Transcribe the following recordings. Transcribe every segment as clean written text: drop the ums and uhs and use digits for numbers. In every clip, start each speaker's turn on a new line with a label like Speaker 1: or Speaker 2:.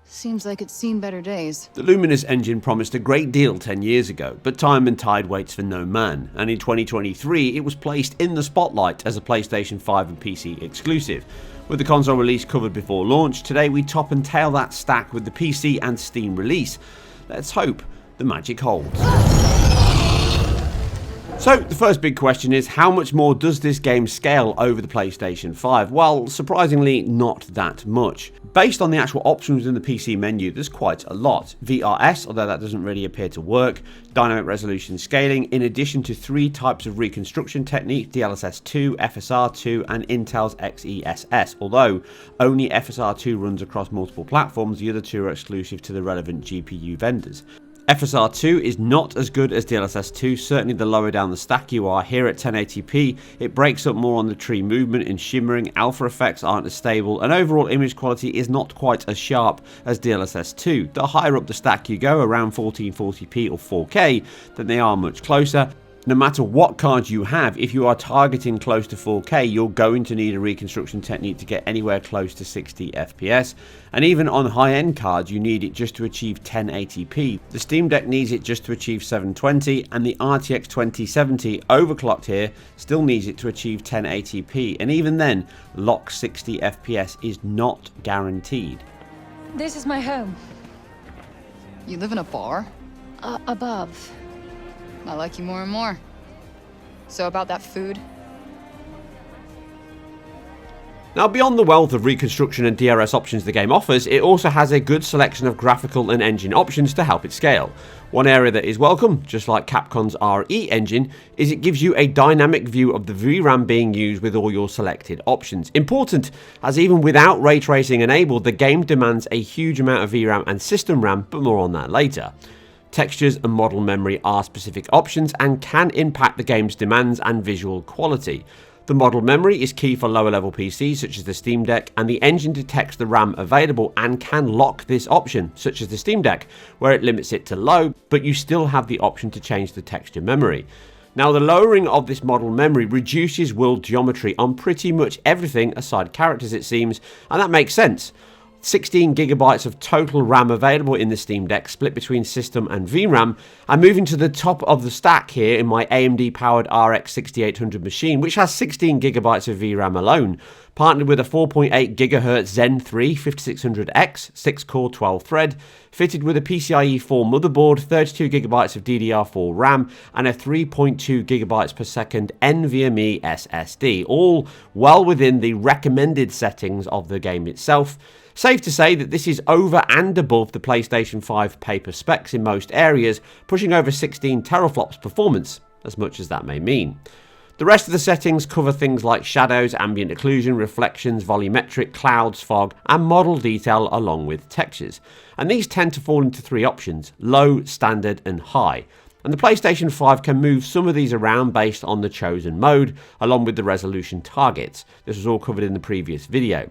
Speaker 1: Seems like it's seen better days.
Speaker 2: The Lumnious engine promised a great deal 10 years ago, but time and tide waits for no man, and in 2023 it was placed in the spotlight as a PlayStation 5 and PC exclusive. With the console release covered before launch, today we top and tail that stack with the PC and Steam release. Let's hope the magic holds. So, the first big question is, how much more does this game scale over the PlayStation 5? Well, surprisingly, not that much. Based on the actual options in the PC menu, there's quite a lot. VRS, although that doesn't really appear to work, dynamic resolution scaling, in addition to 3 types of reconstruction technique, DLSS 2, FSR 2, and Intel's XeSS, although only FSR 2 runs across multiple platforms, the other 2 are exclusive to the relevant GPU vendors. FSR 2 is not as good as DLSS 2, certainly the lower down the stack you are. Here at 1080p, it breaks up more on the tree movement and shimmering, alpha effects aren't as stable, and overall image quality is not quite as sharp as DLSS 2. The higher up the stack you go, around 1440p or 4K, then they are much closer. No matter what card you have, if you are targeting close to 4K, you're going to need a reconstruction technique to get anywhere close to 60 FPS. And even on high-end cards, you need it just to achieve 1080p. The Steam Deck needs it just to achieve 720, and the RTX 2070, overclocked here, still needs it to achieve 1080p. And even then, lock 60 FPS is not guaranteed.
Speaker 3: This is my home.
Speaker 1: You live in a bar?
Speaker 3: Above.
Speaker 1: I like you more and more. So about that food?
Speaker 2: Now, beyond the wealth of reconstruction and DRS options the game offers, it also has a good selection of graphical and engine options to help it scale. One area that is welcome, just like Capcom's RE engine, is it gives you a dynamic view of the VRAM being used with all your selected options. Important, as even without ray tracing enabled, the game demands a huge amount of VRAM and system RAM, but more on that later. Textures and model memory are specific options and can impact the game's demands and visual quality. The model memory is key for lower level PCs such as the Steam Deck, and the engine detects the RAM available and can lock this option, such as the Steam Deck, where it limits it to low, but you still have the option to change the texture memory. Now, the lowering of this model memory reduces world geometry on pretty much everything aside characters, it seems, and that makes sense. 16GB of total RAM available in the Steam Deck, split between system and VRAM. I'm moving to the top of the stack here in my AMD powered RX 6800 machine, which has 16GB of VRAM alone, partnered with a 4.8 GHz Zen 3 5600X 6-core 12-thread, fitted with a PCIe 4 motherboard, 32GB of DDR4 RAM, and a 3.2GB per second NVMe SSD, all well within the recommended settings of the game itself. Safe to say that this is over and above the PlayStation 5 paper specs in most areas, pushing over 16 teraflops performance, as much as that may mean. The rest of the settings cover things like shadows, ambient occlusion, reflections, volumetric, clouds, fog, and model detail along with textures. And these tend to fall into 3 options: low, standard, and high. And the PlayStation 5 can move some of these around based on the chosen mode, along with the resolution targets. This was all covered in the previous video.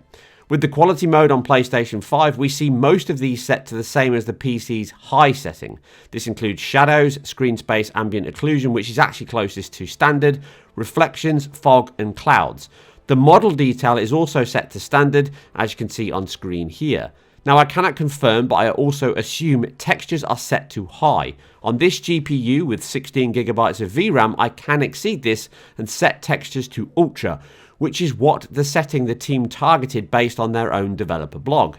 Speaker 2: With the quality mode on PlayStation 5, we see most of these set to the same as the PC's high setting. This includes shadows, screen space, ambient occlusion, which is actually closest to standard, reflections, fog, and clouds. The model detail is also set to standard, as you can see on screen here. Now, I cannot confirm, but I also assume textures are set to high. On this GPU with 16GB of VRAM, I can exceed this and set textures to ultra, which is what the setting the team targeted based on their own developer blog.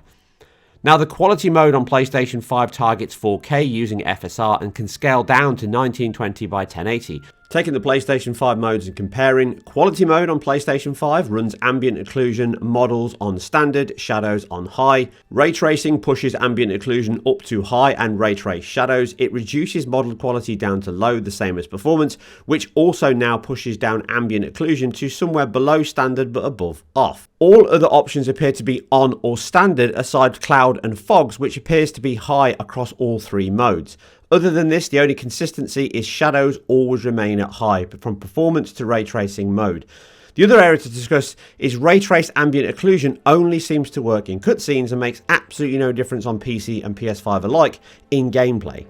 Speaker 2: Now, the quality mode on PlayStation 5 targets 4K using FSR and can scale down to 1920 by 1080. Taking the PlayStation 5 modes and comparing, quality mode on PlayStation 5 runs ambient occlusion models on standard, shadows on high. Ray tracing pushes ambient occlusion up to high and ray trace shadows. It reduces model quality down to low, the same as performance, which also now pushes down ambient occlusion to somewhere below standard but above off. All other options appear to be on or standard aside cloud and fogs, which appears to be high across all 3 modes. Other than this, the only consistency is shadows always remain at high, from performance to ray tracing mode. The other area to discuss is ray trace ambient occlusion only seems to work in cutscenes and makes absolutely no difference on PC and PS5 alike in gameplay.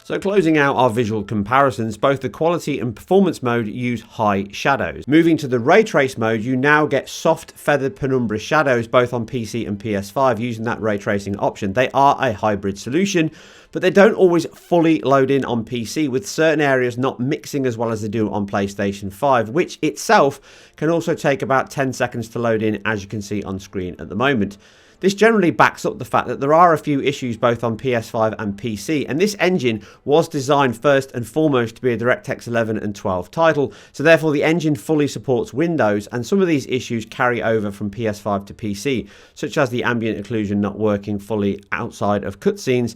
Speaker 2: So closing out our visual comparisons, both the quality and performance mode use high shadows. Moving to the ray trace mode, you now get soft feathered penumbra shadows both on PC and PS5 using that ray tracing option. They are a hybrid solution, but they don't always fully load in on PC, with certain areas not mixing as well as they do on PlayStation 5, which itself can also take about 10 seconds to load in, as you can see on screen at the moment. This generally backs up the fact that there are a few issues both on PS5 and PC, and this engine was designed first and foremost to be a DirectX 11 and 12 title, so therefore the engine fully supports Windows, and some of these issues carry over from PS5 to PC, such as the ambient occlusion not working fully outside of cutscenes,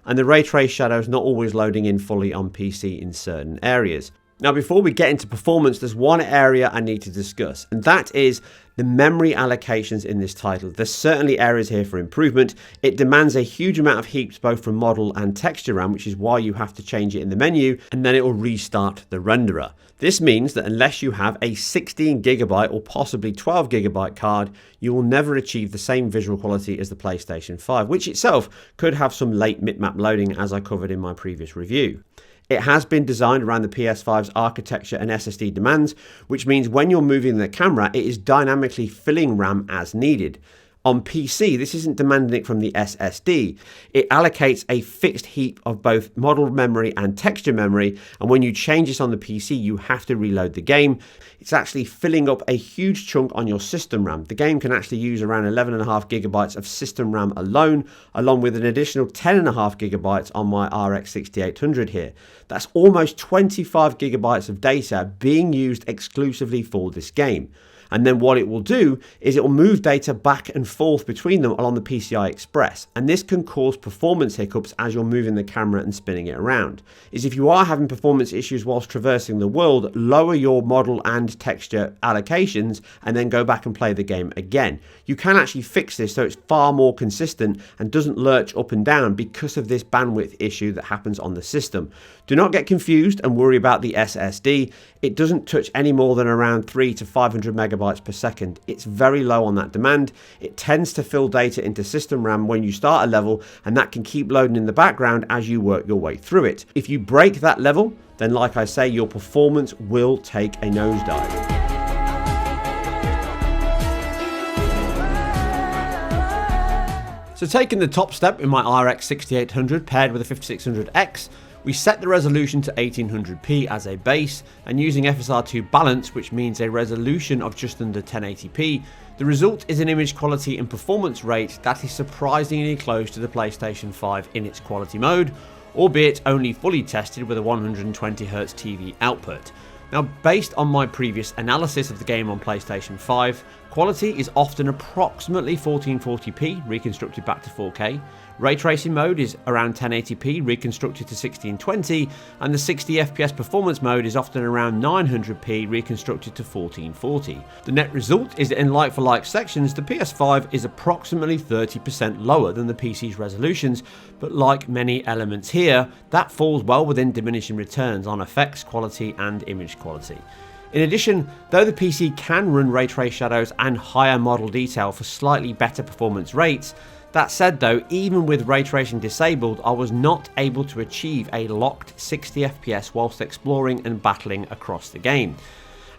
Speaker 2: and the ray trace shadows not always loading in fully on PC in certain areas. Now, before we get into performance, there's one area I need to discuss, and that is the memory allocations in this title. There's certainly areas here for improvement. It demands a huge amount of heaps both from model and texture RAM, which is why you have to change it in the menu, and then it will restart the renderer. This means that unless you have a 16GB or possibly 12GB card, you will never achieve the same visual quality as the PlayStation 5, which itself could have some late bitmap loading, as I covered in my previous review. It has been designed around the PS5's architecture and SSD demands, which means when you're moving the camera, it is dynamically filling RAM as needed. On PC, this isn't demanding it from the SSD. It allocates a fixed heap of both model memory and texture memory, and when you change this on the PC, you have to reload the game. It's actually filling up a huge chunk on your system RAM. The game can actually use around 11.5GB of system RAM alone, along with an additional 10.5GB on my RX 6800 here. That's almost 25GB of data being used exclusively for this game. And then what it will do is it will move data back and forth between them along the PCI Express. And this can cause performance hiccups as you're moving the camera and spinning it around. If you are having performance issues whilst traversing the world, lower your model and texture allocations and then go back and play the game again. You can actually fix this so it's far more consistent and doesn't lurch up and down because of this bandwidth issue that happens on the system. Do not get confused and worry about the SSD. It doesn't touch any more than around 300 to 500 megabytes per second. It's very low on that demand. It tends to fill data into system RAM when you start a level, and that can keep loading in the background as you work your way through it. If you break that level, then like I say, your performance will take a nosedive. So taking the top step in my RX 6800 paired with a 5600X, we set the resolution to 1800p as a base, and using FSR2 balance, which means a resolution of just under 1080p, the result is an image quality and performance rate that is surprisingly close to the PlayStation 5 in its quality mode, albeit only fully tested with a 120Hz TV output. Now, based on my previous analysis of the game on PlayStation 5, quality is often approximately 1440p reconstructed back to 4K. Ray tracing mode is around 1080p reconstructed to 1620, and the 60fps performance mode is often around 900p reconstructed to 1440. The net result is that in like-for-like sections, the PS5 is approximately 30% lower than the PC's resolutions, but like many elements here, that falls well within diminishing returns on effects quality and image quality. In addition, though the PC can run ray trace shadows and higher model detail for slightly better performance rates, that said though, even with ray tracing disabled, I was not able to achieve a locked 60fps whilst exploring and battling across the game.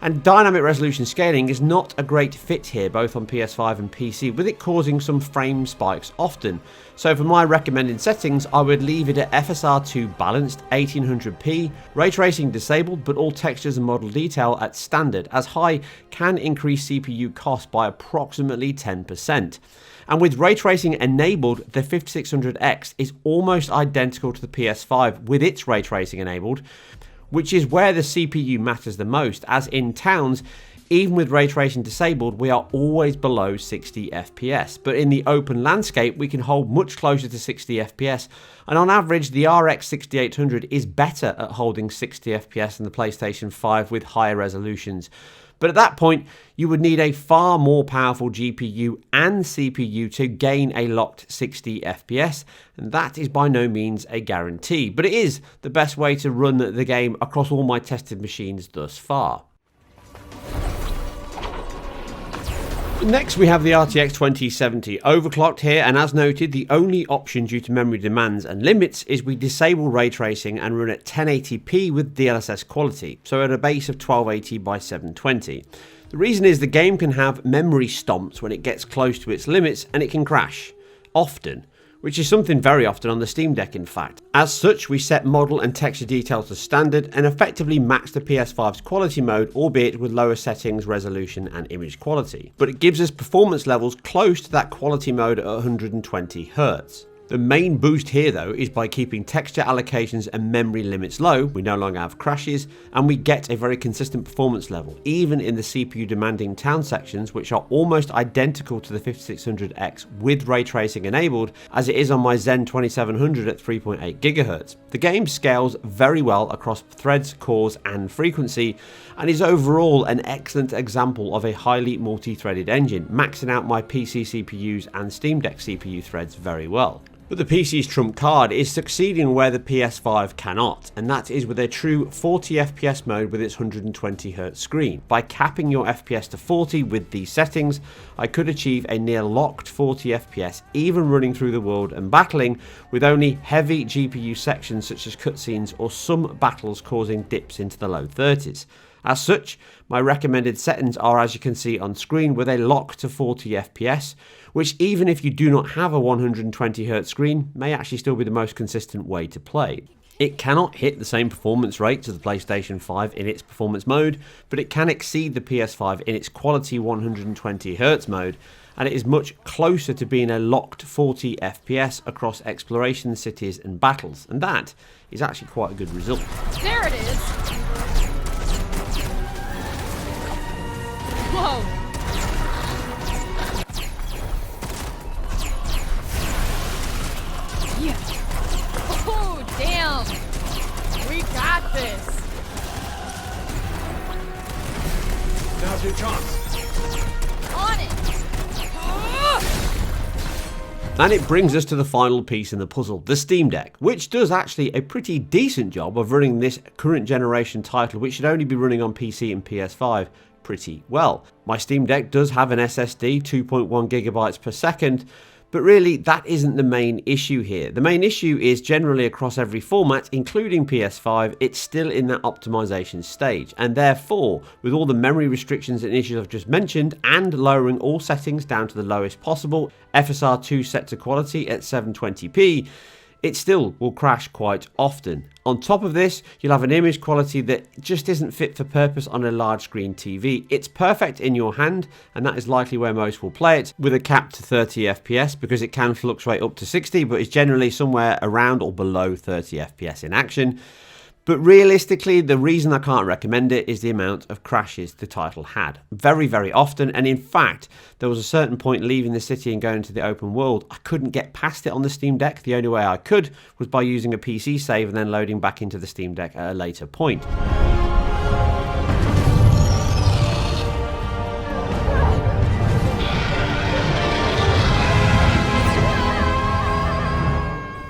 Speaker 2: And dynamic resolution scaling is not a great fit here, both on PS5 and PC, with it causing some frame spikes often. So for my recommended settings, I would leave it at FSR2 balanced, 1800p, ray tracing disabled, but all textures and model detail at standard, as high can increase CPU cost by approximately 10%. And with ray tracing enabled, the 5600X is almost identical to the PS5 with its ray tracing enabled, which is where the CPU matters the most, as in towns, even with ray tracing disabled, we are always below 60 FPS. But in the open landscape, we can hold much closer to 60 FPS, and on average, the RX 6800 is better at holding 60 FPS than the PlayStation 5 with higher resolutions. But at that point, you would need a far more powerful GPU and CPU to gain a locked 60 FPS, and that is by no means a guarantee, but it is the best way to run the game across all my tested machines thus far. Next we have the RTX 2070 overclocked here, and as noted, the only option due to memory demands and limits is we disable ray tracing and run at 1080p with DLSS quality, so at a base of 1280 by 720. The reason is the game can have memory stomps when it gets close to its limits, and it can crash. Often. Which is something very often on the Steam Deck in fact. As such, we set model and texture details to standard and effectively match the PS5's quality mode, albeit with lower settings, resolution and image quality. But it gives us performance levels close to that quality mode at 120Hz. The main boost here though is by keeping texture allocations and memory limits low, we no longer have crashes, and we get a very consistent performance level, even in the CPU demanding town sections, which are almost identical to the 5600X with ray tracing enabled, as it is on my Zen 2700 at 3.8 GHz. The game scales very well across threads, cores and frequency, and is overall an excellent example of a highly multi-threaded engine, maxing out my PC CPUs and Steam Deck CPU threads very well. But the PC's trump card is succeeding where the PS5 cannot, and that is with a true 40 FPS mode with its 120Hz screen. By capping your FPS to 40 with these settings, I could achieve a near locked 40 FPS even running through the world and battling, with only heavy GPU sections such as cutscenes or some battles causing dips into the low 30s. As such, my recommended settings are, as you can see on screen, with a lock to 40 FPS, which even if you do not have a 120Hz screen, may actually still be the most consistent way to play. It cannot hit the same performance rates as the PlayStation 5 in its performance mode, but it can exceed the PS5 in its quality 120Hz mode, and it is much closer to being a locked 40 FPS across exploration, cities and battles, and that is actually quite a good result.
Speaker 1: There it is! Whoa! Yeah. Oh, damn! We got this!
Speaker 2: Now's your chance.
Speaker 1: On it!
Speaker 2: And it brings us to the final piece in the puzzle, the Steam Deck, which does actually a pretty decent job of running this current generation title, which should only be running on PC and PS5 pretty well. My Steam Deck does have an SSD, 2.1 gigabytes per second, but really that isn't the main issue here. The main issue is generally across every format, including PS5, it's still in that optimization stage, and therefore, with all the memory restrictions and issues I've just mentioned, and lowering all settings down to the lowest possible, FSR2 set to quality at 720p, it still will crash quite often. On top of this, you'll have an image quality that just isn't fit for purpose on a large screen TV. It's perfect in your hand, and that is likely where most will play it, with a cap to 30 FPS because it can fluctuate up to 60, but is generally somewhere around or below 30 FPS in action. But realistically, the reason I can't recommend it is the amount of crashes the title had. Very, very often, and in fact, there was a certain point leaving the city and going to the open world, I couldn't get past it on the Steam Deck. The only way I could was by using a PC save and then loading back into the Steam Deck at a later point.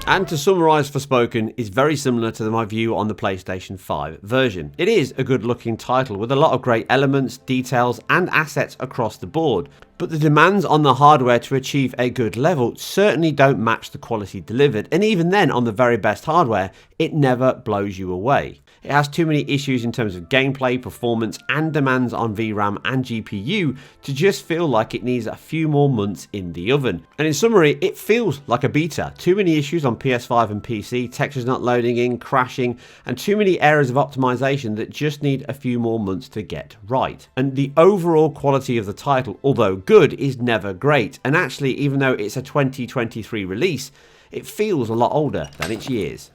Speaker 2: And to summarise, Forspoken is very similar to my view on the PlayStation 5 version. It is a good looking title with a lot of great elements, details and assets across the board, but the demands on the hardware to achieve a good level certainly don't match the quality delivered, and even then on the very best hardware, it never blows you away. It has too many issues in terms of gameplay, performance and demands on VRAM and GPU to just feel like it needs a few more months in the oven. And in summary, it feels like a beta. Too many issues on PS5 and PC, textures not loading in, crashing, and too many areas of optimization that just need a few more months to get right. And the overall quality of the title, although good, is never great. And actually, even though it's a 2023 release, it feels a lot older than its years.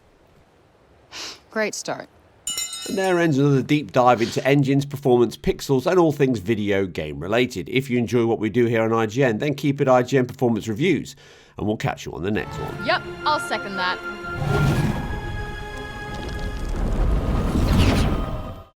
Speaker 1: Great start.
Speaker 2: And there ends another deep dive into engines, performance, pixels and all things video game related. If you enjoy what we do here on IGN, then keep it IGN Performance Reviews, and we'll catch you on the next one.
Speaker 1: Yep, I'll second that.